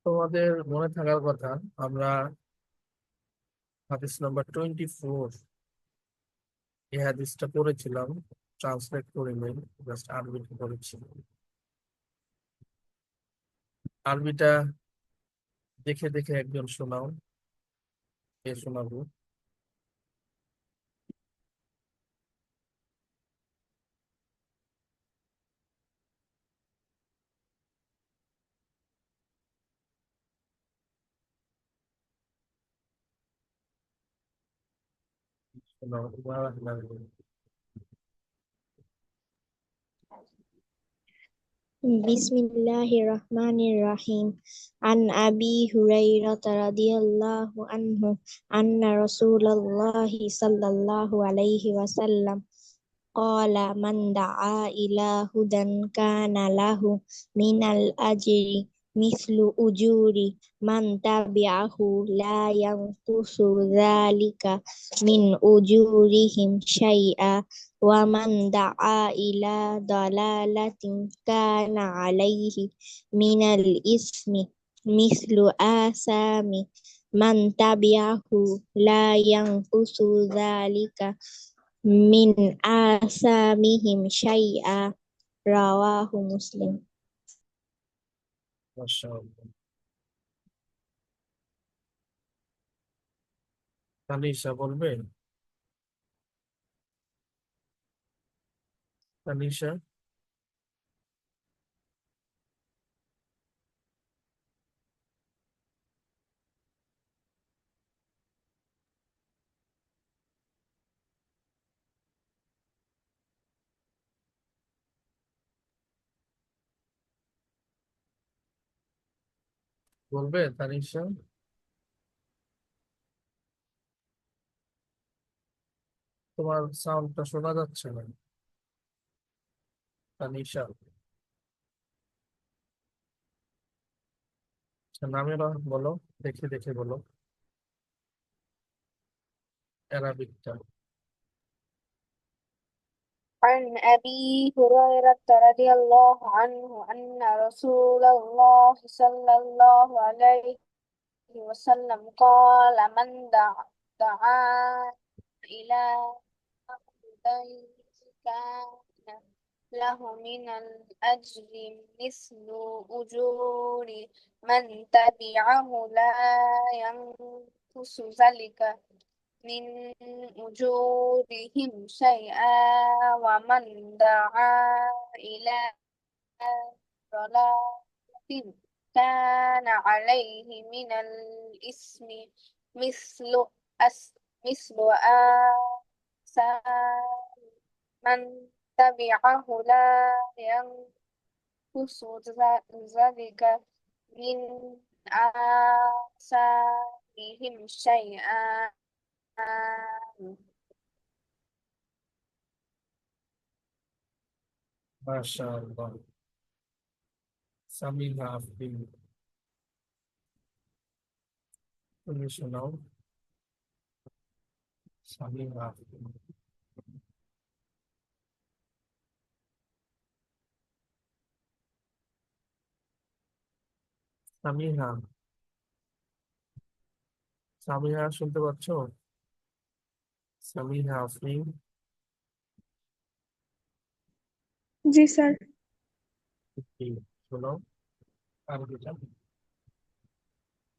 তোমাদের মনে থাকার কথা, আমরা হাদিস নাম্বার 24 এই হাদিসটা পড়েছিলাম। ট্রান্সলেট করে নেই, জাস্ট আরবিটা পড়েছি। আরবিটা দেখে দেখে একজন শোনাও। কে শোনাবো? শোনাও, তোমার লাগবে। Bismillahirrahmanirrahim. An Abi Hurairah radhiyallahu anhu anna Rasulullah sallallahu alaihi wasallam qala man da'a ila hudan kana lahu minal ajri mislu ujuri man tabi'ahu la yanqusu dzalika min ujurihim syai'a wa man da'a ila dalalatin kana alaihi minal ismi mislu asami man tabi'ahu la yanqusu dzalika min asamihim syai'a rawahu Muslim. মাশাআল্লাহ। তানিশা বলবে? তানিশা বলবে? তানিশা, তোমার সাউন্ডটা শোনা যাচ্ছে না। তানিশা, আচ্ছা, নামেরা বলো, দেখে দেখে বলো অ্যারাবিকটা। عن أبي هريرة رضي الله عنه أن رسول الله صلى الله عليه وسلم قال من دعا إلى هدى كان له من الأجر مثل أجور من تبعه لا ينقص ذلك من أجورهم شيئا ومن دعا إلى ضلالة كان عليه من الإثم مثل مثل آثام من تبعه لا ينقص ذلك من آثامهم شيئا. মাশাআল্লাহ। সামিহা আফরিন, তুমি শোনাও। সামিহা আফরিন। সামিহা, সামিহা শুনতে পাচ্ছ? সামিহা আফরিন। জি স্যার। কি শোনাও আরবিটা।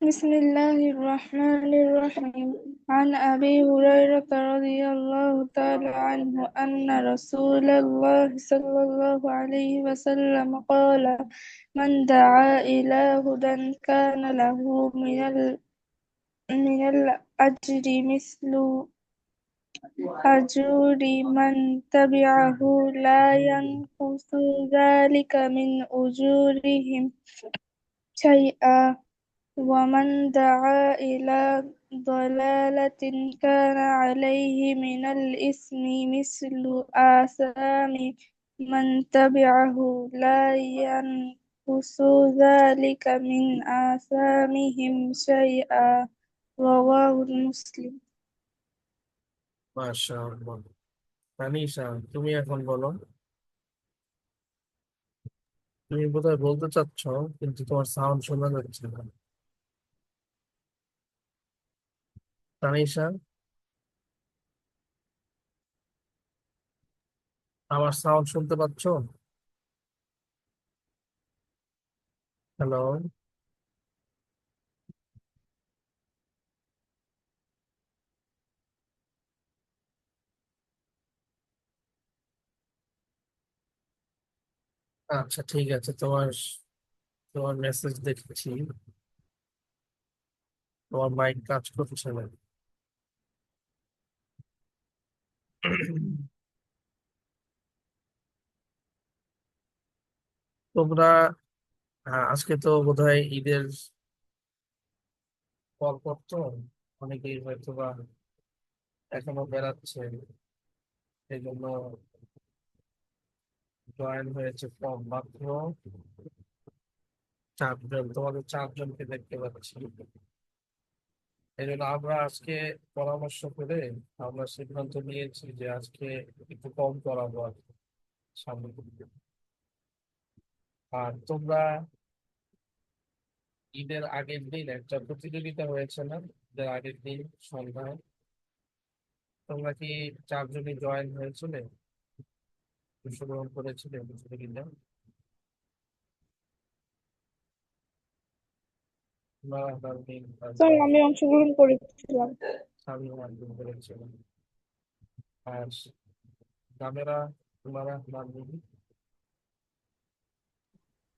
বিসমিল্লাহির রহমানির রহিম। عن أبي هريرة رضي الله تعالى عنه أن رسول الله صلى الله عليه وسلم قال من دعا إلى هدى كان له من الأجر مثل أجور من تبعه لا ينقص ذلك من أجورهم شيئا ومن دعا إلى ضلالة كان عليه من الإثم مثل آثام من تبعه لا ينقص ذلك من آثامهم شيئا رواه مسلم. মাশাআল্লাহ। তানিশা, তুমি এখন বলো। তুমি বোধহয় বলতে চাচ্ছ, কিন্তু তোমার সাউন্ড শোনা যাচ্ছে না। তানিশা, আমার সাউন্ড শুনতে পাচ্ছ? হ্যালো। আচ্ছা, ঠিক আছে, তোমার তোমার মেসেজ দেখেছি। তোমার মাইক কাজ করছে না। তোমরা, হ্যাঁ, আজকে তো বোধহয় ঈদের পর তো অনেকেই হয়তো বা এখনো বেড়াচ্ছে, এই জন্য জয়েন হয়েছে কম, মাত্র 4 জন। তোমাদের 4 জনকে দেখতে পাচ্ছি। এই জন্য আমরা আজকে পরামর্শ করে আমরা সিদ্ধান্ত নিয়েছি যে আজকে একটু কম করাবো আর কি, সামনে দিকে। আর তোমরা ঈদের আগের দিন একটা প্রতিযোগিতা হয়েছে না, ঈদের আগের দিন সন্ধ্যায়, তোমরা কি 4 জনই জয়েন হয়েছিলে, অংশগ্রহণ করেছিলে প্রতিযোগিতা? তোমরা তারমিন, স্যার তারপর আমি অংশগ্রহণ করেছিলাম। সামিয়া একদিন করেছিলেন। আর গ্রামেরা, তোমরা নাম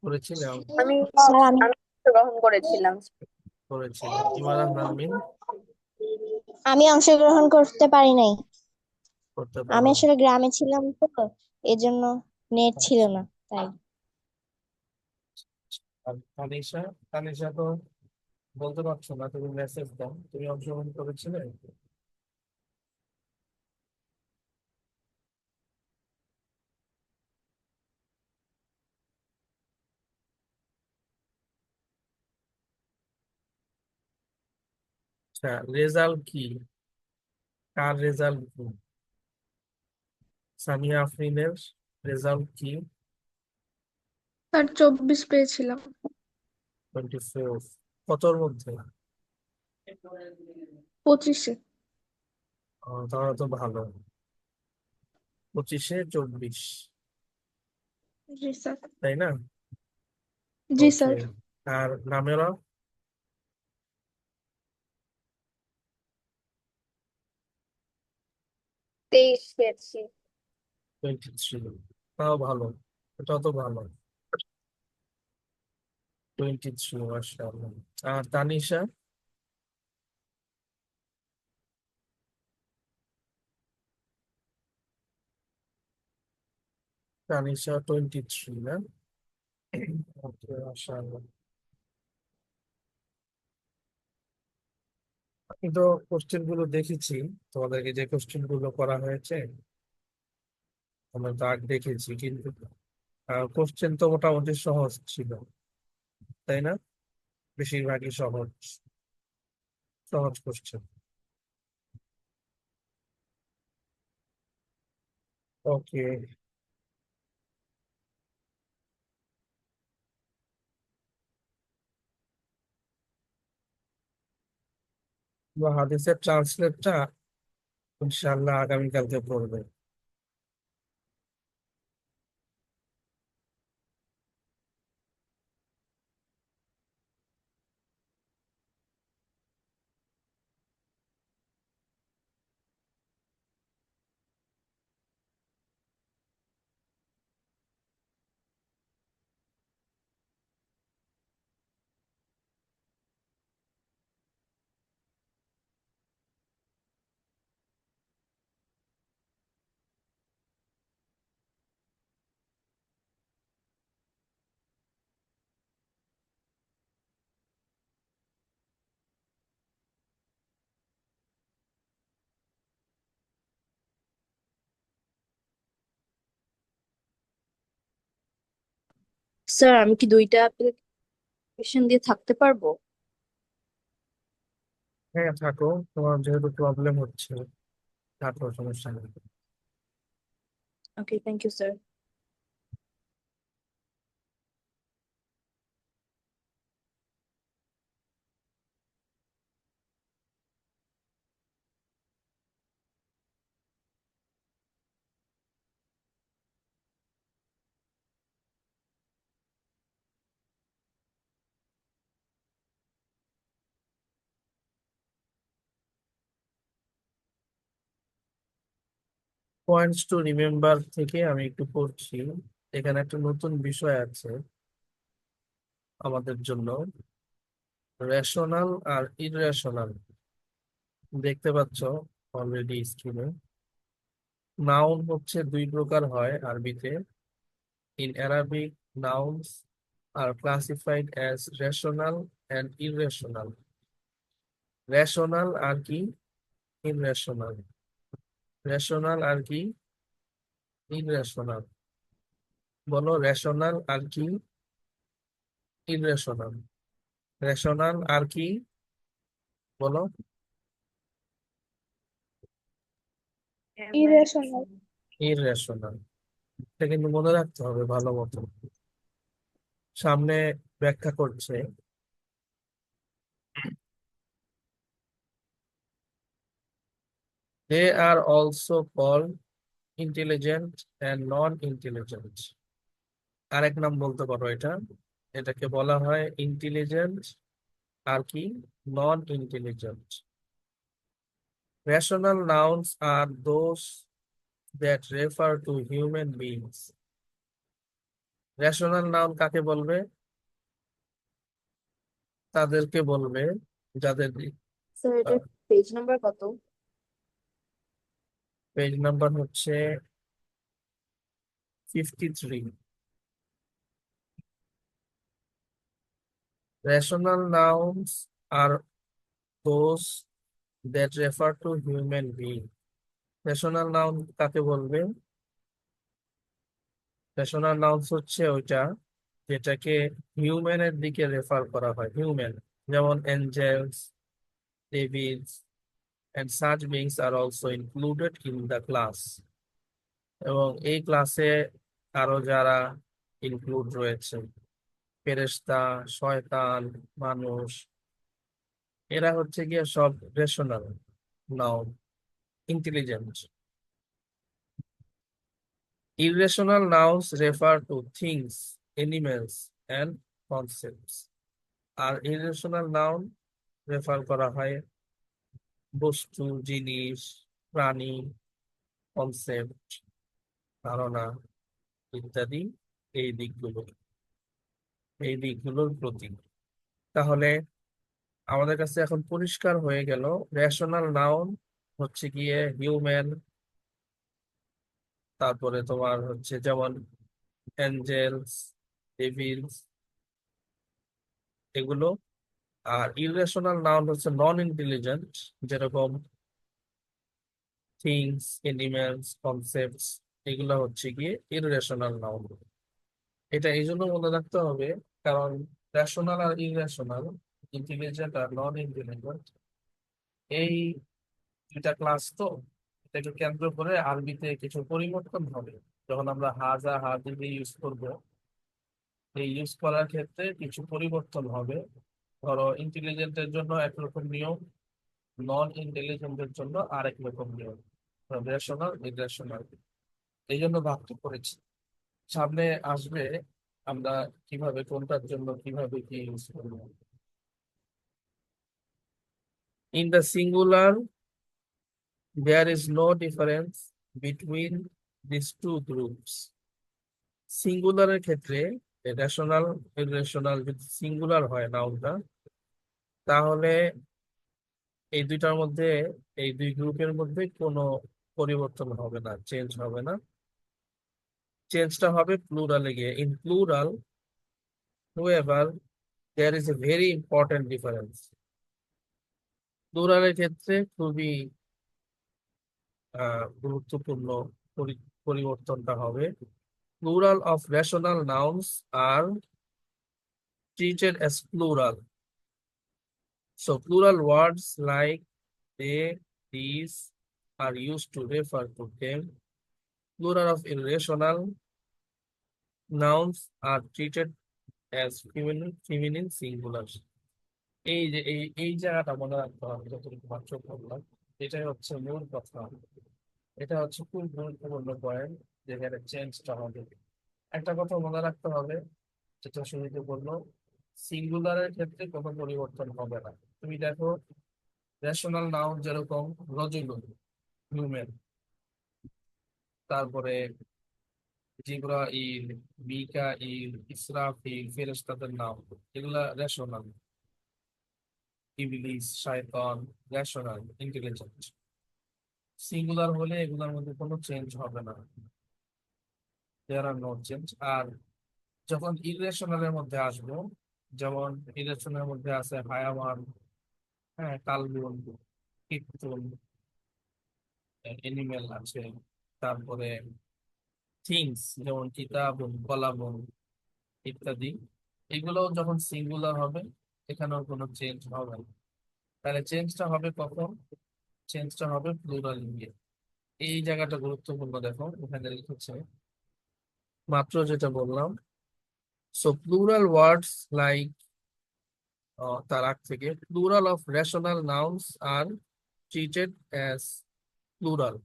করেছিলে? আমি স্যার আমি আমি গ্রহণ করেছিলাম। করেছিলে ইমারা নারমিন? আমি অংশগ্রহণ করতে পারি নাই। করতে আমি পারো? আসলে গ্রামে ছিলাম তো, এজন্য নেট ছিল আচ্ছা। না তাই। আর তানিশা, তানিশা তো বলতে পারছো না, তুমি মেসেজ দাও, তুমি অংশগ্রহণ করেছিলে? আচ্ছা, রেজাল্ট কি? কার রেজাল্ট কি? সামিয়া আফরিনের রেজাল্ট কি? স্যার 24 পেয়েছিলাম। 24? কতর মধ্যে? 25-এ। তাহলে তো ভালো। 25-এ 24, জি স্যার। তাই না? জি ওকে। স্যার। আর নামেরা? 23 পেয়েছি। 23, তাও ভালো, এটাও তো ভালো। 23, মাশাআল্লাহ। আর তানিশা? তানিশা 23 না? ওকে, মাশাআল্লাহ। আমি তো কোশ্চেন গুলো দেখেছি, তোমাদেরকে যে কোশ্চেন গুলো করা হয়েছে আমরা দাগ দেখেছি, কিন্তু কোশ্চেন তো মোটামুটি সহজ ছিল, তাই না? বেশিরভাগই সহজ, সহজ কোশ্চেন। ওকে। হাদিসের ট্রান্সলেটটা ইনশাআল্লাহ আগামীকালকে পড়বে। স্যার আমি কি 2টা অ্যাপ্লিকেশন দিয়ে থাকতে পারবো? হ্যাঁ, থাকো, তোমার যেহেতু প্রবলেম হচ্ছে, থাকো, সমস্যা নেই। Okay, thank you sir. Points to remember থেকে আমি একটু পড়ছি। এখানে একটা নতুন বিষয় আছে আমাদের জন্য, রেশনাল আর ইররেশনাল। দেখতে পাচ্ছ অলরেডি স্ক্রিনে। নাউন হচ্ছে দুই প্রকার হয় আরবিতে। In Arabic nouns are classified as rational and irrational. Rational আর কি, ইররেশনাল। রেশনাল আর কি, ইররেশনাল। বলো রেশনাল আর কি, ইররেশনাল। রেশনাল আর কি, বলো। irrational, irrational. এটা কিন্তু মনে রাখতে হবে ভালো মতো। সামনে ব্যাখ্যা করছে, they are also called intelligent and non intelligent. আরেক নাম বলতে পারো এটা, এটাকে বলা হয় ইন্টেলিজেন্ট আর কি, non intelligent. Rational nouns are those that refer to human beings. Rational noun কাকে বলবে? তাদেরকে বলবে যাদের স্যার এটার পেজ নাম্বার কত? পেজ নাম্বার হচ্ছে 53। Rational nouns are those that refer to human being. Rational noun কাকে বলবে? রেশনাল নাউন্স হচ্ছে ওইটা যেটাকে হিউম্যানের দিকে রেফার করা হয়, হিউম্যান। যেমন angels, devils and such beings are also included in the class. এবং এই ক্লাসে আরো যারা ইনক্লুড রয়েছে, ফেরেশতা, শয়তান, মানুষ, এরা হচ্ছে গিয়ে সব rational noun, intelligent. Irrational nouns refer to things, animals, and concepts. আর irrational noun রেফার করা হয় বস্তু, জিনিস, প্রাণী, কনসেপ্ট, ধারণা ইত্যাদি, এই দিকগুলোর প্রতি। তাহলে আমাদের কাছে এখন পরিষ্কার হয়ে গেল, রেশনাল নাউন হচ্ছে গিয়ে হিউম্যান, তারপরে তোমার হচ্ছে যেমন অ্যাঞ্জেলস, ডেভিলস, এগুলো। আর ইররেশনাল নাউন হচ্ছে নন ইন্টেলিজেন্ট, যেরকম থিংস, এনিম্যালস, কনসেপ্টস, এগুলো হচ্ছে গিয়ে ইররেশনাল নাউন। এটা এই জন্য মনে রাখতে হবে কারণ রেশনাল আর ইররেশনাল, ইন্টেলিজেন্ট আর নন ইন্টেলিজেন্ট, এই দুইটা ক্লাস তো, এটাকে কেন্দ্র করে আরবিতে কিছু পরিবর্তন হবে। যখন আমরা হাজা হাজি দিয়ে ইউজ করব, এই ইউজ করার ক্ষেত্রে কিছু পরিবর্তন হবে। ধরো ইন্টেলিজেন্টের জন্য একরকম নিয়ম, নন ইন্টেলিজেন্টের জন্য আরেক রকম নিয়ম, রেশনাল ইররেশনাল, এই জন্য ভাগটা করেছি। সামনে আসবে আমরা কিভাবে কোনটার জন্য কিভাবে কি ইউজ করবো। In the singular there is no difference between these two groups. সিঙ্গুলারের ক্ষেত্রে রেশনাল ইররেশনাল যদি সিঙ্গুলার হয় নাউনটা, তাহলে এই দুইটার মধ্যে, এই দুই গ্রুপের মধ্যে কোনো পরিবর্তন হবে না, চেঞ্জ হবে না। চেঞ্জটা হবে প্লুরালে গিয়ে। In plural however there is a very important difference. প্লুরালের ক্ষেত্রে খুবই গুরুত্বপূর্ণ পরিবর্তনটা হবে। Plural of rational nouns are treated as plural. So plural words like they, these are used to refer to them. Plural of irrational nouns are treated as feminine singular. এই যে এই জায়গাটা মনে রাখতে হবে, যতটুকু মাত্র বললাম, এটাই হচ্ছে মূল কথা। এটা হচ্ছে খুব গুরুত্বপূর্ণ পয়েন্ট, যেখানে চেঞ্জটা হবে। একটা কথা মনে রাখতে হবে, যেটা শুরুতে বললো, সিঙ্গুলারের ক্ষেত্রে কোনো পরিবর্তন হবে না। তুমি দেখো রেশনাল নাউন যেরকম রজুলুন, হিউম্যান, তারপরে জিব্রাইল, মিকাইল, ইসরাফিল, ফেরেশতাদের নাম, এগুলা রেশনাল। ইবলিস, শয়তান, রেশনাল, ইন্টেলিজেন্ট। সিঙ্গুলার হলে এগুলোর মধ্যে কোনো চেঞ্জ হবে না, দেয়ার আর নো চেঞ্জ। আর যখন ইরেশনালের মধ্যে আসবো, যেমন ইরেশনালের মধ্যে আছে হায়াওয়ান, হ্যাঁ, কালবুন, কীর্তন, এনিমেল আছে, তারপরে থিংস যেমন কিতাবুন, কলামুন ইত্যাদি, এগুলো যখন সিঙ্গুলার হবে এখানেও কোনো চেঞ্জ হবে না। তাহলে চেঞ্জটা হবে কখন? চেঞ্জটা হবে প্লুরাল গিয়ে। এই জায়গাটা গুরুত্বপূর্ণ, দেখো এখানে লিখেছে মাত্র যেটা বললাম। সো প্লুরাল ওয়ার্ডস লাইক, তার আগ থেকে plural of rational nouns are treated as plural.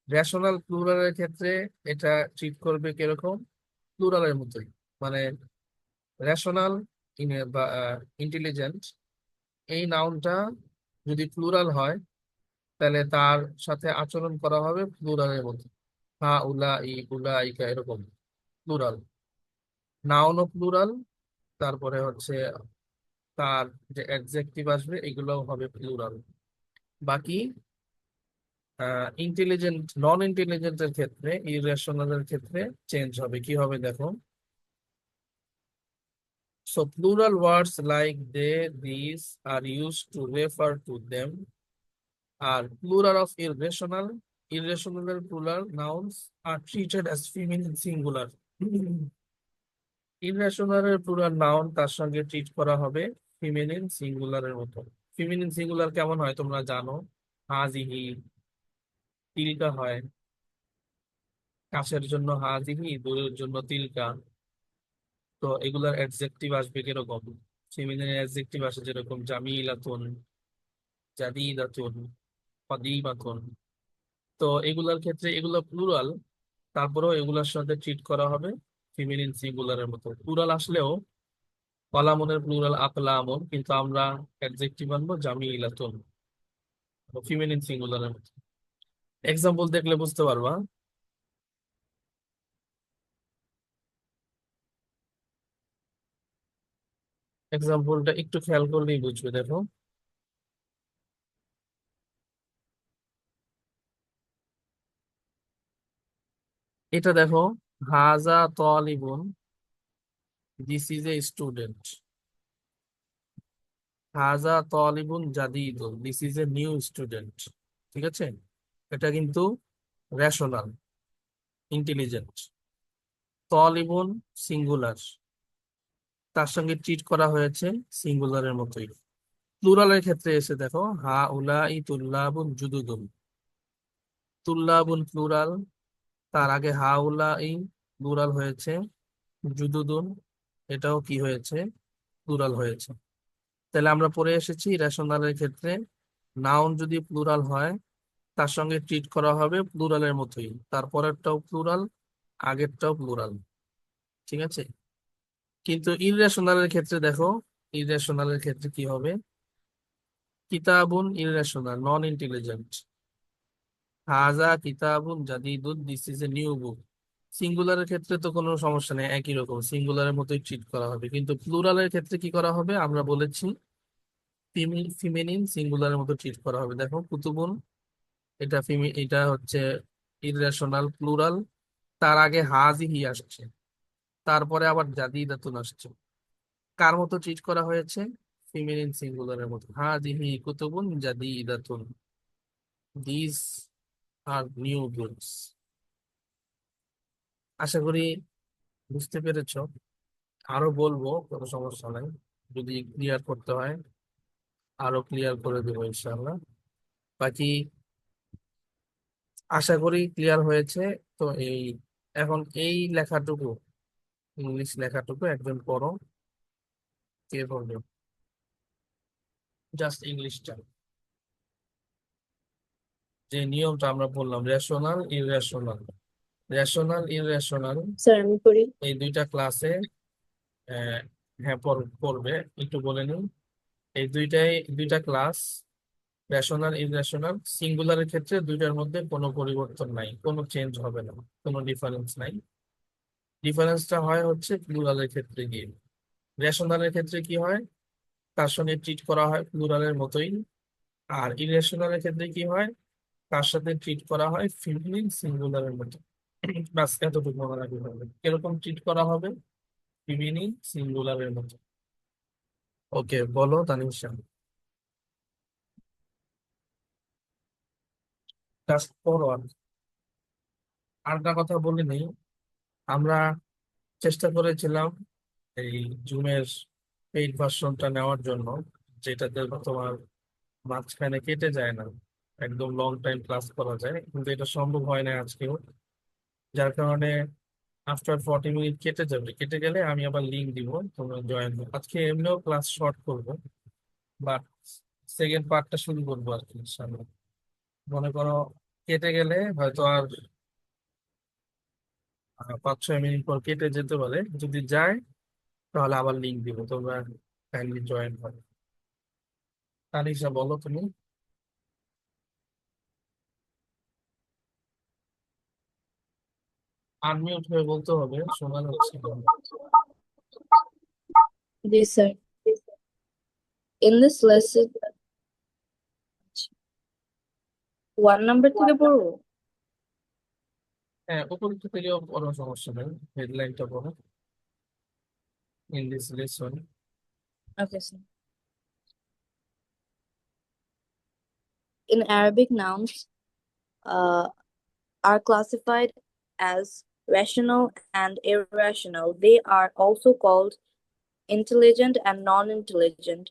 Rational প্লুরালের ক্ষেত্রে এটা ট্রিট করবে কিরকম? প্লুরালের মতোই। মানে রেশনাল বা ইন্টেলিজেন্ট, এই নাউনটা যদি প্লুরাল হয় তাহলে তার সাথে আচরণ করা হবে প্লুরালের মতো। হা, উলা, উলা, ইকা, এরকম প্লুরাল। নাউনও প্লুরাল, তারপরে হচ্ছে তার যে অ্যাডজেক্টিভ আসবে এগুলোও হবে প্লুরাল। বাকি ইন্টেলিজেন্ট, নন ইন্টেলিজেন্টের ক্ষেত্রে, ইরেশনালের ক্ষেত্রে চেঞ্জ হবে। কি হবে দেখো। So plural words like they, this are used to refer to them. আর প্লুরাল অফ ইরেশনাল, ইরেশনালের plural nouns are treated as feminine singular. ইরেশনালের প্লুরাল নাউন তার সঙ্গে ট্রিট করা হবে ফিমেনিন সিঙ্গুলারের মতো। ফিমেনিন সিঙ্গুলার কেমন হয় তোমরা জানো। হাজিহি, তিলকা হয়। কাছের জন্য হাজিহি, দূরের জন্য তিলকা। তো এগুলার অ্যাডজেক্টিভ আসবে কিরকম? ফিমেনিন অ্যাডজেক্টিভ আসে যেরকম জামিলাতুন, জাদিদাতুন, কদিমাতুন। তো এগুলার ক্ষেত্রে এগুলো প্লুরাল, তারপরেও এগুলার সাথে ট্রিট করা হবে ফিমেনিন সিঙ্গুলারের মতো। প্লুরাল আসলেও কলামুনের প্লুরাল আকলামুন, কিন্তু আমরা অ্যাডজেক্টিভ আনবো জামিলাতুন, ফিমেনিন সিঙ্গুলারের মতো। এক্সাম্পল দেখলে বুঝতে পারবা। এক্সাম্পলটা একটু খেয়াল করলেই বুঝবে, দেখো। এটা দেখো, হাজা তালিবুন, দিস ইজ এ স্টুডেন্ট। হাজা তালিবুন জাদিদুন, this is a new student. ঠিক আছে, এটা কিন্তু রেশনাল, ইন্টেলিজেন্ট। তালিবুন সিঙ্গুলার, তার সঙ্গে ট্রিট করা হয়েছে সিঙ্গুলারের মতোই। প্লুরালের ক্ষেত্রে এসে দেখো, হা উলাই তুল্লাবুন জুদুদুন, তুল্লাবুন প্লুরাল, তার আগে হা উলাই প্লুরাল হয়েছে, জুদুদুন এটাও কি হয়েছে? প্লুরাল হয়েছে। তাহলে আমরা পড়ে এসেছি রেশনালের ক্ষেত্রে নাউন যদি প্লুরাল হয় তার সঙ্গে ট্রিট করা হবে প্লুরালের মতোই, তারপরেরটাও প্লুরাল, আগেরটাও প্লুরাল। ঠিক আছে, কিন্তু ইররেশনালের ক্ষেত্রে দেখো, ইররেশনালের ক্ষেত্রে কি হবে? কিতাবুন ইররেশনাল, নন ইন্টেলিজেন্ট। হাজা কিতাবুন জাদিদুন, this is a new book. সিঙ্গুলারের ক্ষেত্রে তো কোনো সমস্যা নেই, একই রকম সিঙ্গুলারের মতোই ট্রিট করা হবে। কিন্তু প্লুরালের ক্ষেত্রে কি করা হবে? আমরা বলেছি ফিমেনিন সিঙ্গুলারের মতো ট্রিট করা হবে। দেখো কুতুবুন, এটা হচ্ছে ইররেশনাল প্লুরাল, তার আগে হাজিহি আসছে, তারপরে আবার জাদিদাতুন আসছে। কার মতো ট্রিট করা হয়েছে? ফিমেনিন সিঙ্গুলারের মতো। হাজিহি কুতুবুন জাদিদাতুন, দিস আর নিউ বুকস। আশা করি বুঝতে পেরেছো। আরো বলবো, কোনো সমস্যা নাই, যদি ক্লিয়ার করতে হয় আরো ক্লিয়ার করে দেবো ইনশাআল্লাহ। বাকি আশা করি ক্লিয়ার হয়েছে। তো এখন এই লেখাটুকু, ইংলিশ লেখাটুকু একজন পড়ো। কে পড়বে? জাস্ট ইংলিশটা, যে নিয়মটা আমরা বললাম, rational irrational. Rational irrational sir আমি পড়ি। এই দুইটা ক্লাসে, হ্যাঁ পড়বে, একটু বলে নিন। এই দুইটা ক্লাস রেশনাল ইররেশনাল সিঙ্গুলারের ক্ষেত্রে দুইটার মধ্যে কোনো পরিবর্তন নাই, কোনো চেঞ্জ হবে না, কোনো ডিফারেন্স নাই। ডিফারেন্সটা হয় হচ্ছে প্লুরালের ক্ষেত্রে গিয়ে। রেশনালের ক্ষেত্রে কি হয়, তার সঙ্গে ট্রিট করা হয় প্লুরালের মতোই। আর ইরেশনালের ক্ষেত্রে কি হয়, তার সাথে ট্রিট করা হয় ফিমেনিন সিঙ্গুলারের মতো। বাস এতটুকু মনে রাখতে হবে কিরকম ট্রিট করা হবে, ফিমেনিন সিঙ্গুলারের মতো। ওকে, বলো তানিশা। Just forward. আরেকটা কথা বলিনি, আমরা চেষ্টা করেছিলাম এই জুমের পেইড ভার্সনটা নেওয়ার জন্য, যেটাতে তোমার মাঝখানে কেটে যায় না, একদম লং টাইম ক্লাস করা যায়, কিন্তু এটা সম্ভব হয় না আজকেও। যার কারণে আফটার 40 মিনিট কেটে যাবে, কেটে গেলে আমি আবার লিঙ্ক দিব, তোমরা জয়েন। আজকে এমনিও ক্লাস শর্ট করবো, বাট সেকেন্ড পার্টটা শুরু করবো আর কি ইনশাআল্লাহ। মনে করো কেটে গেলে হয়তো আর 5-6 মিনিট পর কেটে যেতে পারে, যদি যায় তাহলে আবার লিঙ্ক দিব, তোমরা কাইন্ডলি জয়েন করো। তানিশা বলো তুমি। আনমিউট হয়ে বলতে হবে, শোনা যাচ্ছে না। Yes, sir. In this lesson, 1 number থেকে পড়বো? হ্যাঁ, উপরে থেকেও কোনো সমস্যা নেই, হেডলাইনটা পড়ো। In this lesson. Okay, sir. In Arabic, nouns are classified as rational and irrational. They are also called intelligent and non-intelligent.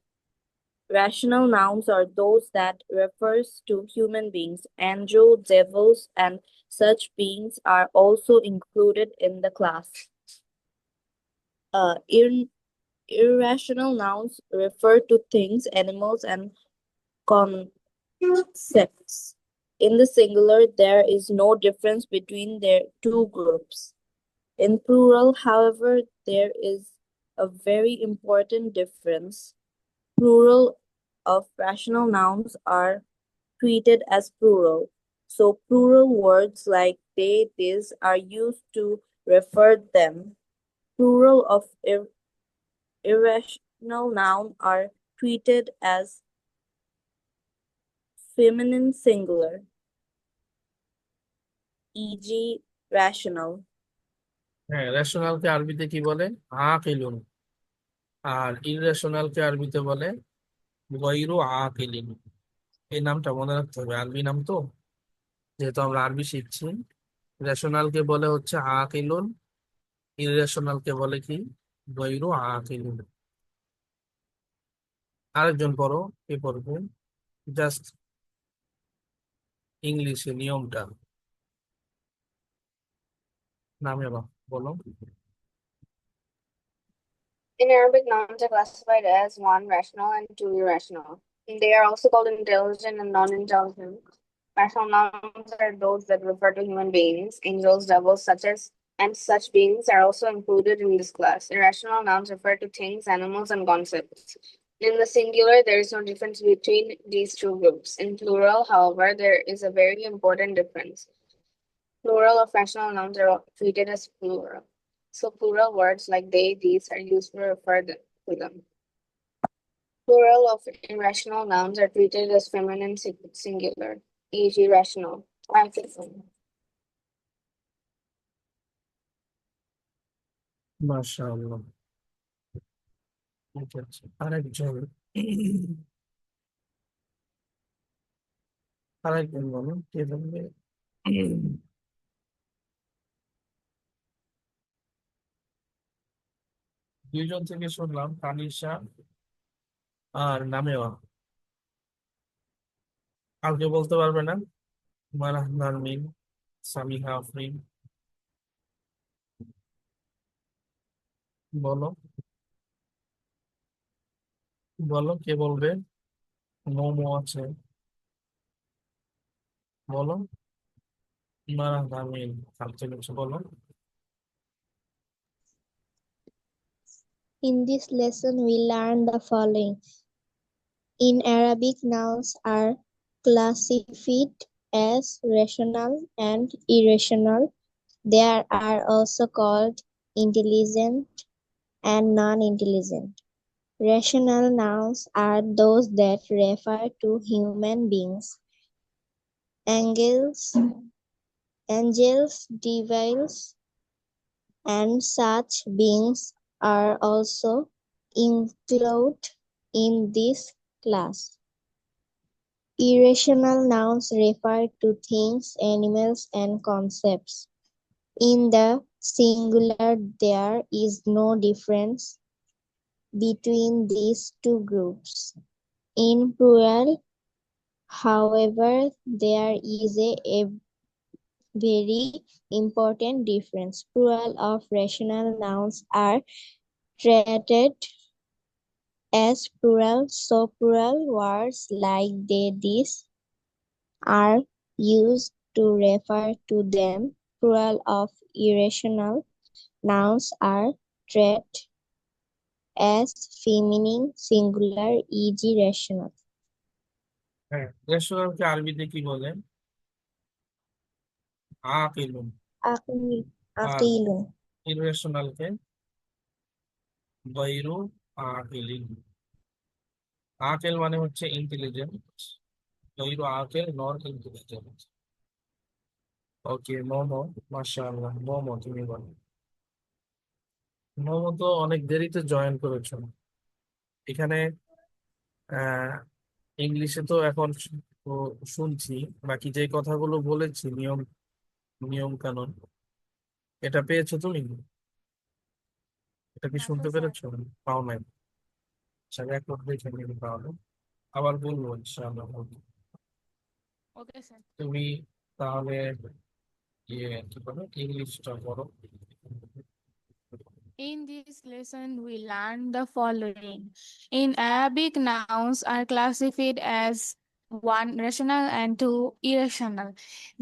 Rational nouns are those that refers to human beings. Angels, devils, and such beings are also included in the class. Irrational nouns refer to things, animals, and concepts. In the singular, there is no difference between their two groups. In plural, however, there is a very important difference. Plural of rational nouns are treated as plural. So plural words like they, this are used to refer them. Plural of irrational noun are treated as feminine singular, e.g. rational. হ্যাঁ, রেশনালকে আরবিতে কি বলে, আকিলুন। আর ইররেশনালকে আরবিতে বলে গায়রু আকিলিন। এই নামটা মনে রাখতে হবে, আরবি নাম তো, যেহেতু আমরা আরবি শিখছি। রেশনালকে বলে হচ্ছে আকিলুন, ইররেশনালকে বলে কি, গায়রু আকিলুন। আরেকজন পড়ো, কে পড়বে, জাস্ট ইংলিশে নিয়মটা নামে বলো। In Arabic, nouns are classified as 1, rational, and 2, irrational. They are also called intelligent and non-intelligent. Rational nouns are those that refer to human beings, angels, devils, such as, and such beings are also included in this class. Irrational nouns refer to things, animals, and concepts. In the singular, there is no difference between these two groups. In plural, however, there is a very important difference. Plural of rational nouns are treated as plural. So plural words like they, these are used to refer to them. Plural of irrational nouns are treated as feminine singular, e.g. rational. মাশাআল্লাহ। ঠিক আছে, আরেকজন আরেকজন বলো, কে বলবে। দুইজন থেকে শুনলাম, তানিশা আর নামেওয়া। আর কেউ বলতে পারবে না, মারাহ নারমিন, সামিহা আফরিন, বলো। বলো, কে বলবে। মোমো আছে, বলো। মারাহ নারমিন, থাকছে কিছু বলো। In this lesson, we learn the following. In Arabic, nouns are classified as rational and irrational. They are also called intelligent and non-intelligent. Rational nouns are those that refer to human beings. Angels, devils, and such beings are also included in this class. Irrational nouns refer to things, animals, and concepts. In the singular, there is no difference between these two groups. In plural, however, there is a very important difference. Plural of rational nouns are treated as plural, so plural words like they, these are used to refer to them. Plural of irrational nouns are treated as feminine singular, e.g. rational. হ্যাঁ, রেশনালকে আরবিতে কি বলে? আকিলুন। Aqil, আর aqilun. ইররেশনালকে গায়রু আকিলিন। আকেল মানে হচ্ছে intelligent, গায়রু আকেল not intelligent. ওকে মোমো, মাশাআল্লাহ। মোমো তুমি বলো। মোমো তো অনেক দেরিতে জয়েন করেছো এখানে। আহ ইংলিশে তো এখন শুনছি, বাকি যে কথাগুলো বলেছি নিয়ম নিয়ম কানুন, এটা পেয়েছো তুমি? এটা কি শুনতে পেরেছো? পাও নাই? আচ্ছা, রেকর্ড দেখে নিবি তাহলে, আবার বলবো ইনশাআল্লাহ। Okay sir. তুমি তাহলে কি বলো, ইংলিশটা করো। In this lesson, we learn the following. In Arabic, nouns are classified as one rational and two irrational.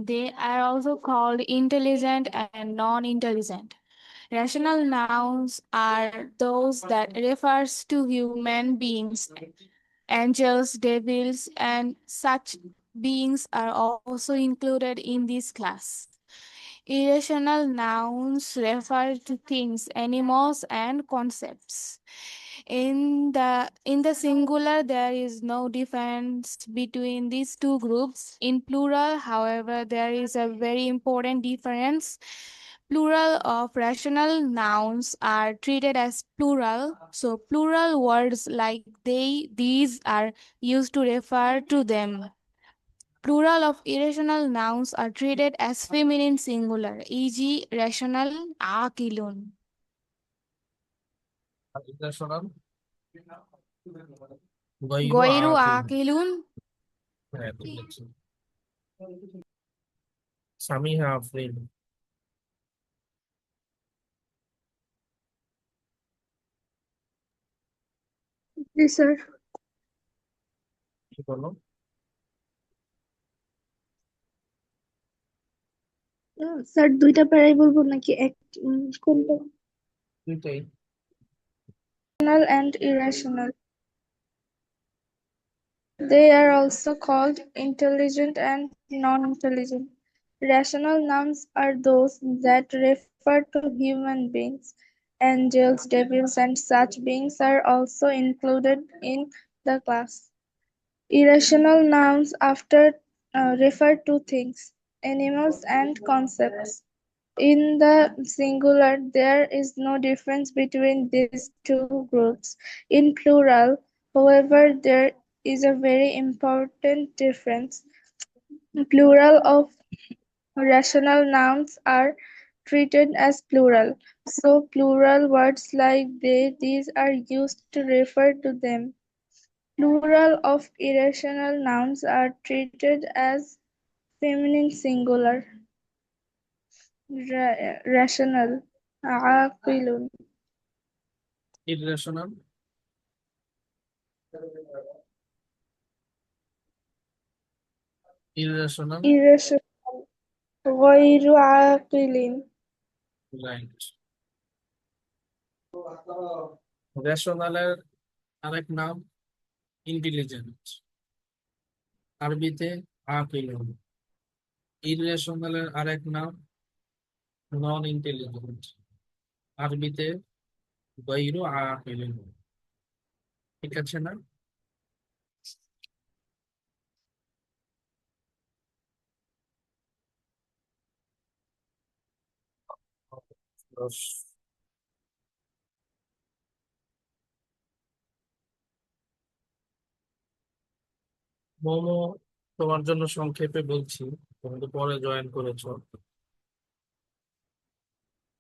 They are also called intelligent and non-intelligent. Rational nouns are those that refers to human beings. Angels, devils, and such beings are also included in this class. Irrational nouns refer to things, animals, and concepts. In the singular, there is no difference between these two groups. In plural, however, there is a very important difference. Plural of rational nouns are treated as plural, so plural words like they, these are used to refer to them. Plural of irrational nouns are treated as feminine singular, e.g. rational, aqilun. R international গায়রু Goiru Aqil. aqilun. হ্যাঁ, ঠিক আছে। Samiha Afrin. Yes, sir. কি বলো? Sir দুইটা প্যারাই বলবো নাকি এক কোনটা? দুইটাই। Rational and irrational. They are also called intelligent and non-intelligent. Rational nouns are those that refer to human beings. Angels, devils, and such beings are also included in the class. Irrational nouns refer to things, animals, and concepts. In the singular, there is no difference between these two groups. In plural, however, there is a very important difference. Plural of rational nouns are treated as plural, so plural words like they, these are used to refer to them. Plural of irrational nouns are treated as feminine singular. Rational, عاقل. Irrational irrational irrational, غير عاقل. Right. রেশনালের আরেক নাম intelligent, আরবিতে আকিলুন। ইররেশনালের আরেক নাম নন intelligent. আরবিতে গায়রু আকিলুন। ঠিক আছে না? দশ। মোমো, তোমার জন্য সংক্ষেপে বলছি, তুমি তো পরে জয়েন করেছো,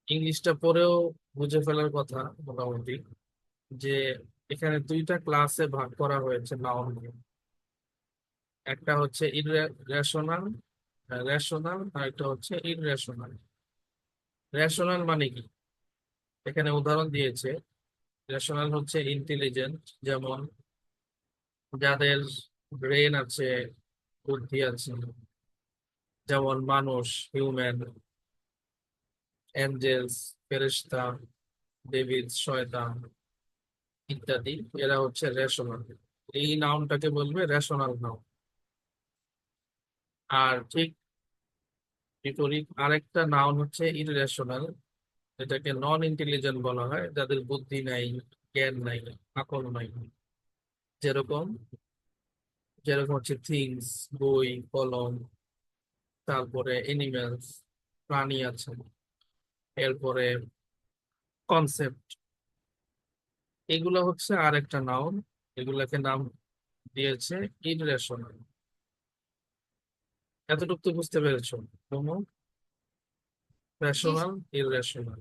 ইংলিশটা পড়েও বুঝে ফেলার কথা মোটামুটি, যে এখানে দুইটা ক্লাসে ভাগ করা হয়েছে নাউনকে। একটা হচ্ছে ইররেশনাল, রেশনাল, আর একটা হচ্ছে ইররেশনাল। রেশনাল মানে কি? এখানে উদাহরণ দিয়েছে, রেশনাল হচ্ছে ইন্টেলিজেন্ট, যেমন যাদের ব্রেন আছে, বুদ্ধি আছে, যেমন মানুষ, হিউম্যান, অ্যাঞ্জেলস, ফেরেশতা, ডেভিড, শয়তান ইত্যাদি, এরা হচ্ছে রেশনাল। এই নাউনটাকে বলবে রেশনাল নাউন। আর ঠিক বিপরীত আরেকটা নাউন হচ্ছে ইররেশনাল, এটাকে নন ইন্টেলিজেন্ট বলা হয়, যাদের বুদ্ধি নাই, জ্ঞান নাই, আকল নাই। যেরকম যেরকম হচ্ছে থিংস, বই, কলম, তারপরে এনিম্যালস, প্রাণী আছে, এরপরে কনসেপ্ট, এগুলো হচ্ছে আর একটা নাউন। এগুলাকে নাম দিয়েছে ইররেশনাল। এতটুকু তো বুঝতে পেরেছো? কোনো জি রেশনাল, ইররেশনাল।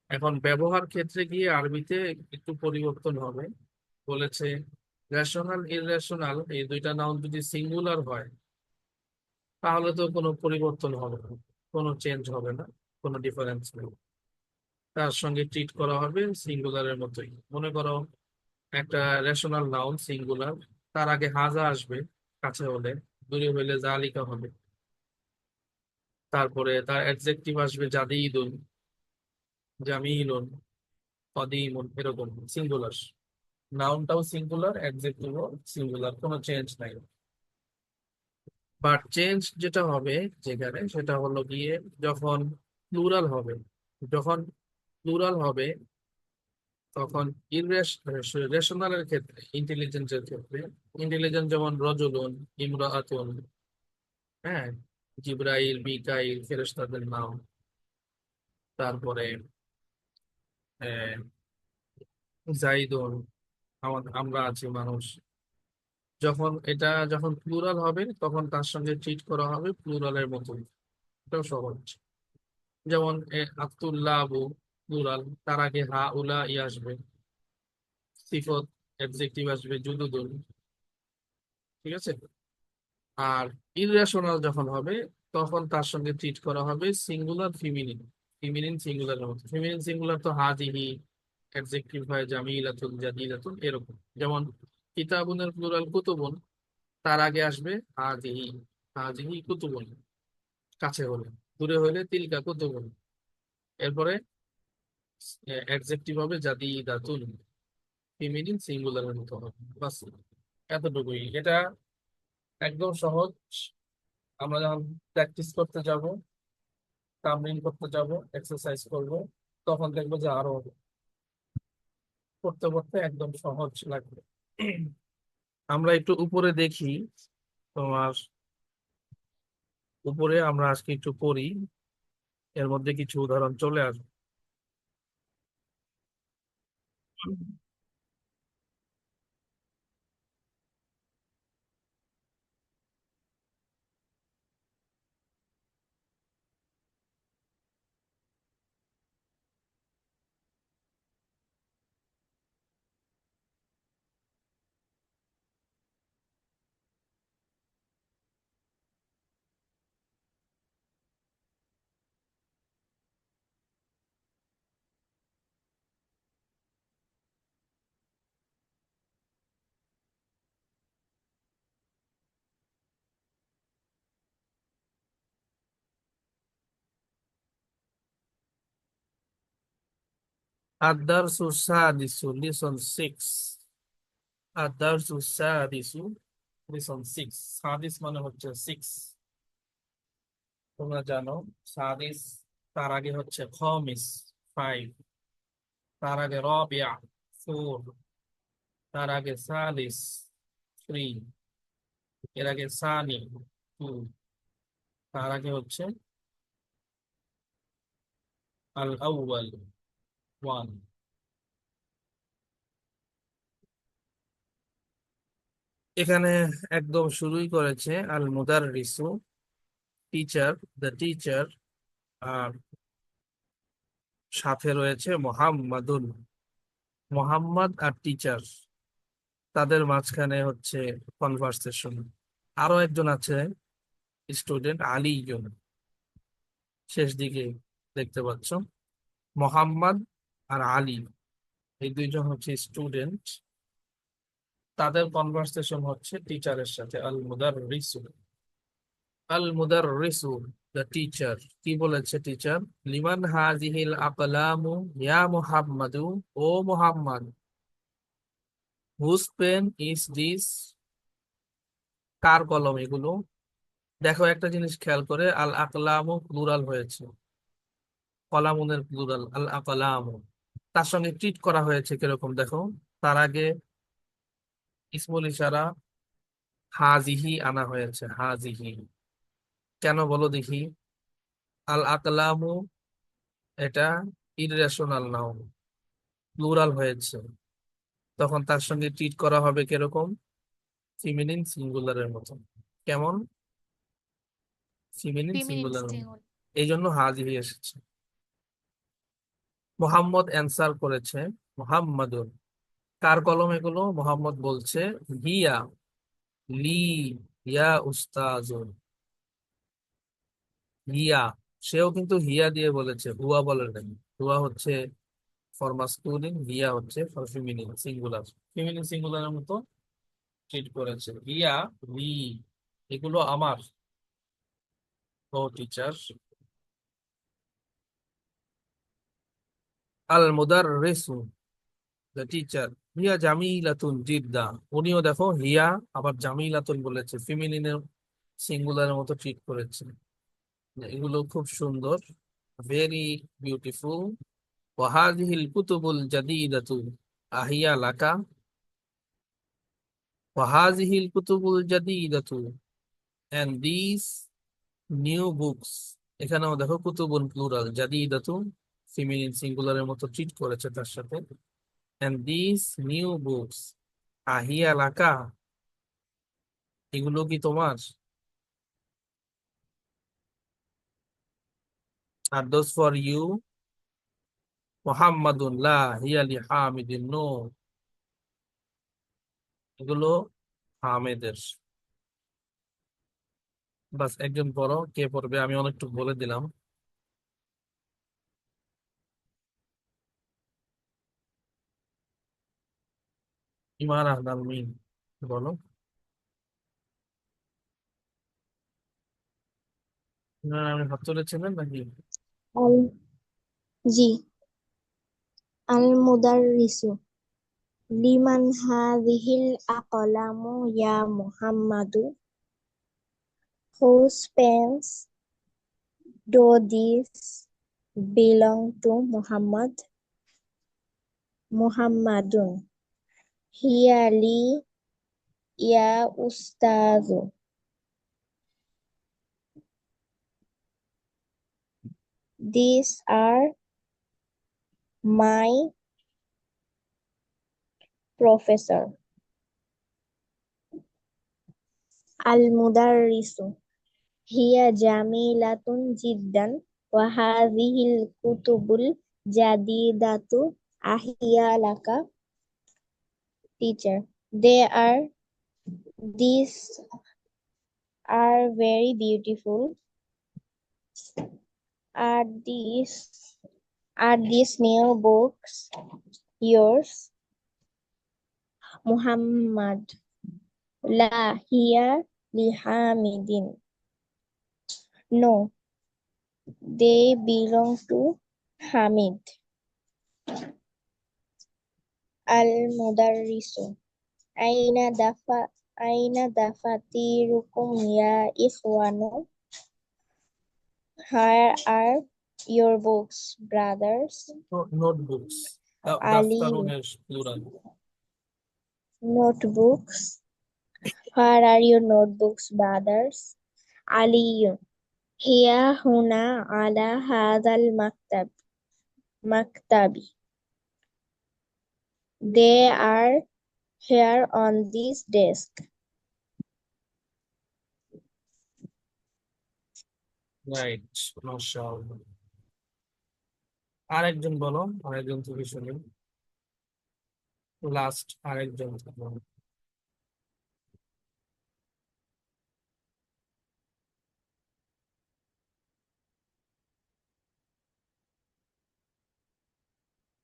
এখন ব্যবহার ক্ষেত্রে গিয়ে আরবিতে একটু পরিবর্তন হবে। বলেছে রেশনাল, ইররেশনাল এই দুইটা নাউন যদি সিঙ্গুলার হয়, তাহলে তো কোনো পরিবর্তন হবে না, কোনো চেঞ্জ হবে না, কোনো ডিফারেন্স নেই, তার সঙ্গে ট্রিট করা হবে সিঙ্গুলারের মতোই। মনে করো একটা রেশনাল নাউন সিঙ্গুলার, তার আগে হাজা আসবে কাছে হলে, দূরে হইলে জালিকা হবে, তারপরে তার অ্যাডজেক্টিভ আসবে জাদিদুন, জামিলুন, কদিমুন, এরকম সিঙ্গুলার। নাউনটাও সিঙ্গুলার, অ্যাডজেক্টিভও সিঙ্গুলার, কোনো চেঞ্জ নাই। বাট চেঞ্জ যেটা হবে যেখানে, সেটা হলো গিয়ে যখন প্লুরাল হবে। যখন প্লুরাল হবে তখন রেশনালের ক্ষেত্রে, ইন্টেলিজেন্সের ক্ষেত্রে, ইন্টেলিজেন্স যেমন রজুলুন, ইমরাআতুন, হ্যাঁ, জিব্রাইল, মিকাইল ফেরেশতাদের নাম, তারপরে আহ, জাইদুন, আমরা আছি মানুষ। যখন প্লুরাল হবে তখন তার সঙ্গে ট্রিট করা হবে প্লুরালের মতো। এটাও সহজ। যেমন আব্দুল্লাহ আবু, প্লুরাল, তার আগে হা উলা ই আসবে, সিফত অ্যাডজেক্টিভ আসবে জুদুদুন। ঠিক আছে? আর ইররেশনাল যখন হবে তখন তার সঙ্গে ট্রিট করা হবে সিঙ্গুলার, ফিমিনিন। ফিমিনিন সিঙ্গুলারের মতো। ফিমিনিন সিঙ্গুলার তো হাজিহি, অ্যাডজেক্টিভ হয় জামিলাতুন, জাদিলাতুন, এরকম। যেমন কিতাবুনের প্লুরাল কুতুবুন, তার আগে আসবে হাজিহি, হাজিহি কুতুবুন কাছে হলে, দূরে হলে তিলকা কুতুবুন। এরপরে অ্যাডজেক্টিভ হবে জাদিদাতুন, ফিমিনিন সিঙ্গুলারের মতো হবে। বাস, এতটুকুই। এটা একদম সহজ। আমরা যখন প্র্যাকটিস করতে যাব, তামরিন করতে যাব, এক্সারসাইজ করব, তখন দেখবো যে আরো করতে করতে একদম সহজ লাগবে। আমরা একটু উপরে দেখি, তোমার উপরে আমরা আজকে একটু পড়ি, এর মধ্যে কিছু উদাহরণ চলে আসবে। আদারসু সাদিসু, লিসন 6। আদারসু সাদিসু, দিস ওয়ান 6, সাদিস মানে হচ্ছে 6। তোমরা জানো সাদিস তার আগে হচ্ছে খামিস 5, তার আগে রাবিয়া 4, তার আগে সালিস 3, এর আগে সানি 2, তার আগে হচ্ছে আল আউয়াল 1। এখানে একদম শুরুই করেছে আল মুদাররিসু, টিচার, দ্য টিচার, আর সাথে রয়েছে মোহাম্মদুন, মোহাম্মদ আর টিচার, তাদের মাঝখানে হচ্ছে কনভারসেশন। আরো একজন আছে স্টুডেন্ট আলীজন, শেষ দিকে দেখতে পাচ্ছ। মোহাম্মদ আর আলী এই দুইজন হচ্ছে স্টুডেন্ট, তাদের কনভারসেশন হচ্ছে টিচারের সাথে। আল মুদাররিসু, আল মুদাররিসু দ্য টিচার কি বলেছে টিচার, লিমান হাযিহিল আকলামু ইয়া মুহাম্মাদু, ও Muhammad, whose pen is this, কার কলম এগুলো। দেখো একটা জিনিস খেয়াল করে, আল আকলামু প্লুরাল হয়েছে, কলামুনের প্লুরাল আল আকলামু, তার সঙ্গে ট্রিট করা হয়েছে কিরকম দেখো। তার আগে ইসমুল ইশারা হাজিহি আনা হয়েছে, হাজিহি, কেন বলো দেখি। আল আকলামু এটা ইররেশনাল নাউন, প্লুরাল হয়েছে, তখন তার সঙ্গে ট্রিট করা হবে কিরকম, ফিমিনিন সিঙ্গুলারের মতো। কেমন, ফিমিনিন feminine সিঙ্গুলার, singular. এই জন্য হাজিহি এসেছে। মোহাম্মদ অ্যান্সার করেছে মোহাম্মদুন, কার কলম এগুলো, মোহাম্মদ বলছে হিয়া লি, ইয়া উস্তাজুন, হিয়া, সেও কিন্তু হিয়া দিয়ে বলেছে, হুয়া বলে নাই। হুয়া হচ্ছে ফর মাস্কুলিন, হিয়া হচ্ছে ফর ফিমিনিন সিঙ্গুলার, ফিমিনিন সিঙ্গুলারের মতো ট্রিট করেছে। হিয়া লি, এগুলো আমার, ও টিচার। আল মুদাররিসু দ্য টিচার হিয়া জামিলাতুন জিদ্দা, উনিও দেখো হিয়া আবার জামিলাতুন বলেছে, ফিমিনিনের সিঙ্গুলারের মতো ট্রিট করেছে। এগুলো খুব সুন্দর, ভেরি বিউটিফুল। ওয়াহাদিহিল কুতুবুল জাদিদাতু আহিয়া লাকা, ওয়াহাদিহিল কুতুবুল জাদিদাতু, এন্ড দিস নিউ বুকস, এখানেও দেখো কুতুবুন প্লুরাল, জাদিদাতু ফিমিনিন সিঙ্গুলারের মতো ট্রিট করেছে তার সাথে। এন্ড দিস নিউ বুকস আহিয়া লাকা, এগুলো কি তোমার, আর দোজ ফর ইউ, মুহাম্মাদুন লা হিয়া লি হামিদিন, নো, এগুলো হামেদের। বাস, একজন পড়ো, কে পড়বে, আমি অনেকটুকু বলে দিলাম। ইমান আহলাল মিন, বলো। ইমান আপনি হাত তুলেছিলেন নাকি? আল জি, আল মুদাররিসু, লিমান হাযিহিল আকলামু ইয়া মুহাম্মাদু, whose pens do these belong to Muhammad? Muhammadun, hiya li ya ustazu, these are my professor. Al mudarrisu, hiya jamilatun jiddan wa hadhihil kutubul jadidatu ahiya laka. Teacher, these are very beautiful. Are these new books yours? Muhammad, la hiya li Hamidin. No, they belong to Hamid. Al mudarrisu, aina Aina dafatirukum ya ikhwanu? Here are your books, brothers. Notebooks Ali, দাফতারুনের plural notebooks. Where are your notebooks, brothers? Ali, here huna ala hadal maktabi. They are here on this desk. Right মাশাআল্লাহ আরেকজন বলো আরেকজন থেকে শুনি last আরেকজন বলো।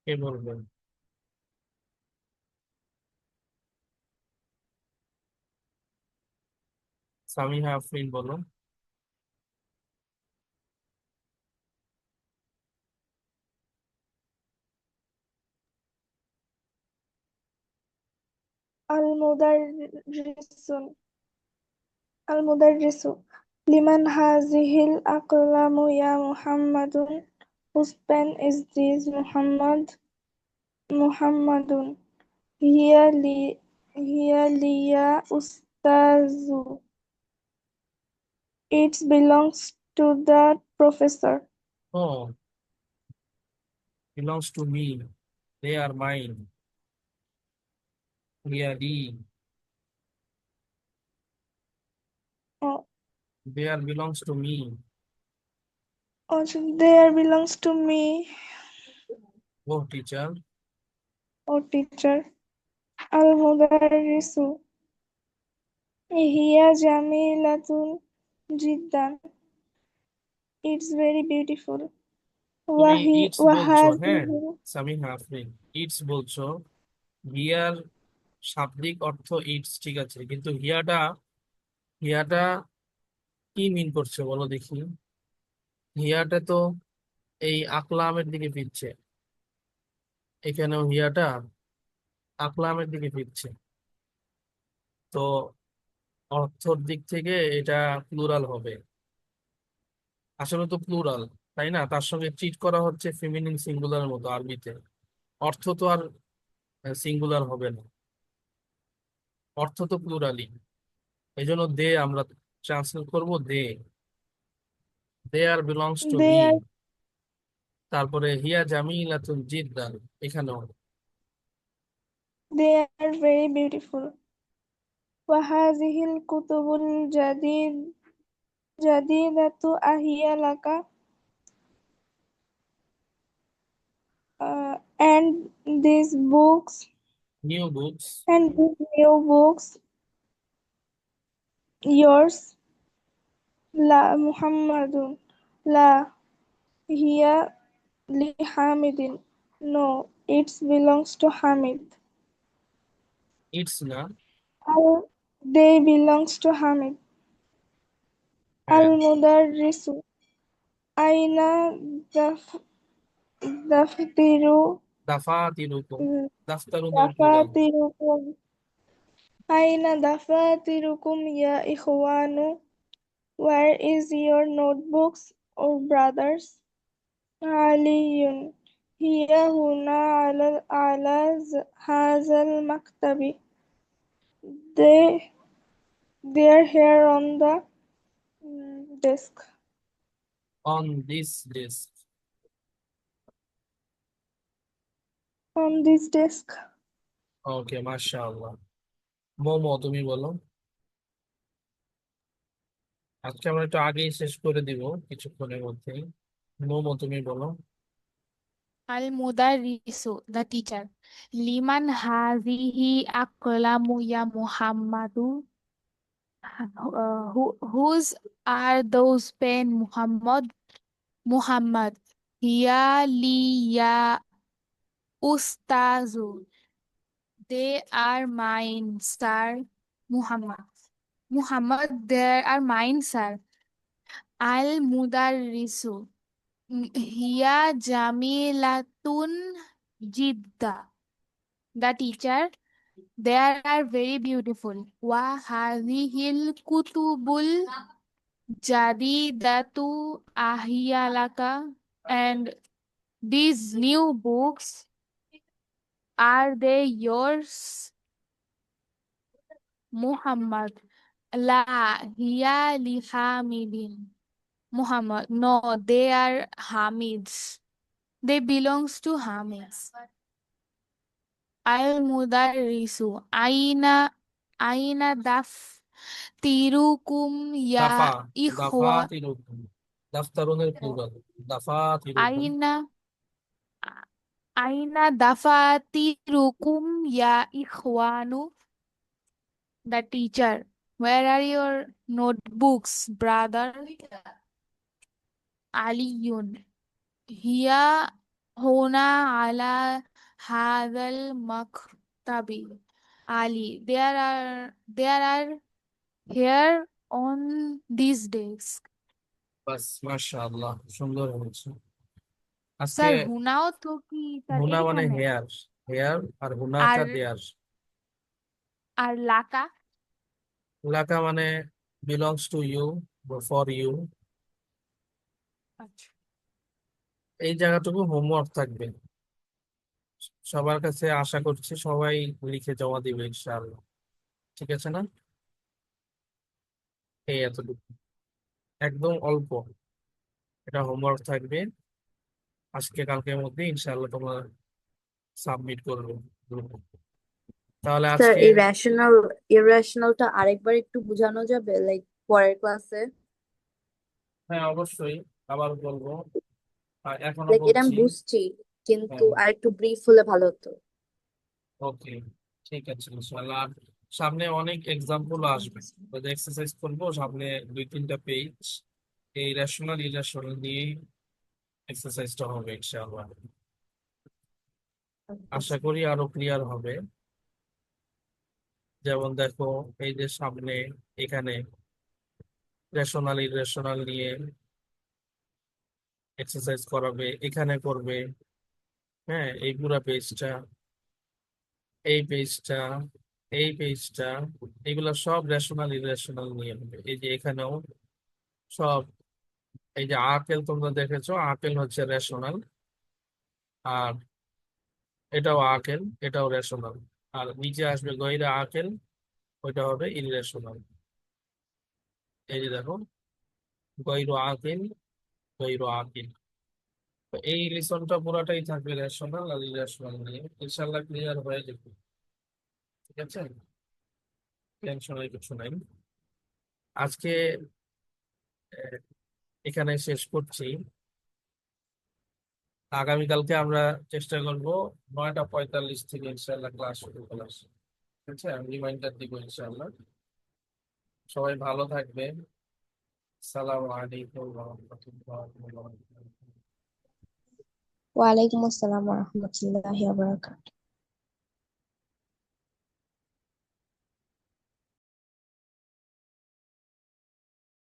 কে বলবেন সামিহা আফরিন বলো المدرس المدرس لمن هذه الأقلام يا محمد Whose pen is this محمد هي لي يا أستاذ It belongs to the professor ও belongs to me they are mine really oh, they are belongs to me also there belongs to me oh teacher oh teacher المدرس هي جميلة جدا It's very beautiful তুমি it's বলছো হ্যাঁ وهذه Samiha Afrin it's বলছো here শাব্দিক অর্থ it's ঠিক আছে কিন্তু হিয়াটা কি মিন করছে বলো দেখি হিয়াটা তো এই আকলামের দিকে ফিরছে এখানেও হিয়াটা আকলামের দিকে ফিরছে তো অর্থর দিক থেকে এটা প্লুরাল হবে আসলে তো প্লুরাল তাই না তার সঙ্গে ট্রিট করা হচ্ছে ফেমিনিন সিঙ্গুলারের মতো আরবিতে অর্থ তো আর সিঙ্গুলার হবে না অর্থ তো প্লুরালই এই জন্য দে আমরা ট্রান্সলেট করব দে আর বিলংস টু মি they তারপরে হিয়া জামিলাতুন জিদ্দান এখানেও are very beautiful وهذه الكتب الجديدة أهي لك and these books new books and these new books yours لا محمد لا هي لحامد no it belongs to Hamid it's না they belongs to Hamid হ্যাঁ المدرس أين دفتر দাফাতিরুকুম দাফতারুনের plural دفاتركم أين دفاتركم يا إخوان Where is your notebooks or brothers علي هي هنا على هذا المكتب they they're here on the desk on this desk on this desk ওকে মাশাআল্লাহ মোমো তুমি বলো আজকে আমরা একটু আগেই শেষ করে দিব কিছুক্ষণের মধ্যেই মোমো তুমি বলো Al-Mudarrisu, the teacher. Liman hazihi aqlamu ya Muhammadu. Whose are those pen Muhammad? Hiya li ya Ustazu. They are mine, sir. Muhammad, they are mine, sir. Al-Mudarrisu. Hiya Jamilatun Jidda. The teacher, They are very beautiful. وهذه الكتب الجديدة أهي لك, and these new books, are they yours, Muhammad? لا هي لحامد. Muhammad, no, they are Hamid's. They belongs to Hamid's. Al-Mudarrisu. Aina daftirukum ya দাফা ikhwa. দাফাতিরুকুম দাফতারুনের plural দাফাতিরুকুম Aina Aina dafatirukum ya ikhwanu. The teacher. Where are your notebooks, brother? Aliyun. Hiya huna ala hadal maktabi. Ali. There are here on these days. বাস মাশাআল্লাহ সুন্দর হয়েছে আজকে sir হুনাও তো কি স্যার হুনা মানে এইখানে? হেয়ার হেয়ার আর হুনাকা আর দেয়ার আর লাকা? লাকা মানে belongs to you for you আচ্ছা। এই জায়গাটুকু হোমওয়ার্ক থাকবে সবার কাছে আশা করছি সবাই লিখে জমা দিবে ইনশাআল্লাহ ঠিক আছে না এই এতটুকু একদম অল্প এটা হোমওয়ার্ক থাকবে আজকে কালকের মধ্যে ইনশাআল্লাহ তোমরা সাবমিট করবে গ্রুপে তাহলে স্যার আজকে এই ইরেশনালটা আরেকবার একটু বোঝানো যাবে, লাইক পরের ক্লাসে? হ্যাঁ অবশ্যই আবার বলবো আর এখনো লাইক এটা আমি বলছি বুঝছি, কিন্তু হ্যাঁ আরেকটু ব্রিফ হলে ভালো হতো। ওকে ঠিক আছে ইনশাআল্লাহ আর সামনে অনেক এক্সাম্পল আসবে এক্সারসাইজ করবো সামনে 2-3টা পেজ এই রেশনাল ইরেশনাল নিয়ে এক্সারসাইজটা হবে ইনশাআল্লাহ আশা করি আরো ক্লিয়ার হবে যেমন দেখো এই যে সামনে এখানে রেশনাল ইরেশনাল নিয়ে এক্সারসাইজ করাবে এখানে করবে হ্যাঁ এই পুরা পেজটা এই পেজটা এই পেজটা এগুলো সব রেশনাল ইরেশনাল নিয়ে হবে এই যে এখানেও সব এই যে আকেল তোমরা দেখেছো আকেল হচ্ছে রেশনাল আর এটাও আকেল এটাও রেশনাল আর নিচে আসবে গয়রা আকেল ওইটা হবে ইরেশনাল এই যে দেখো গয়রু আকেল গয়রু আকেল তো এই লিসনটা পুরোটাই থাকবে রেশনাল আর ইরেশনাল নিয়ে ইনশাল্লাহ ক্লিয়ার হয়ে যাবে ঠিক আছে টেনশনের কিছু নাই আজকে আহ, এখানে শেষ করছি আগামীকালকে আমরা চেষ্টা করব 9টা 45 থেকে ইনশাল্লাহ ক্লাস শুরু করার ঠিক আছে আমি রিমাইন্ডার দিব ইনশাল্লাহ সবাই ভালো থাকবেন সালামু আলাইকুম ওয়া রাহমাতুল্লাহি ওয়া বারাকাতুহু ওয়ালাইকুম আসসালাম ওয়া রাহমাতুল্লাহি ওয়া বারাকাতুহু।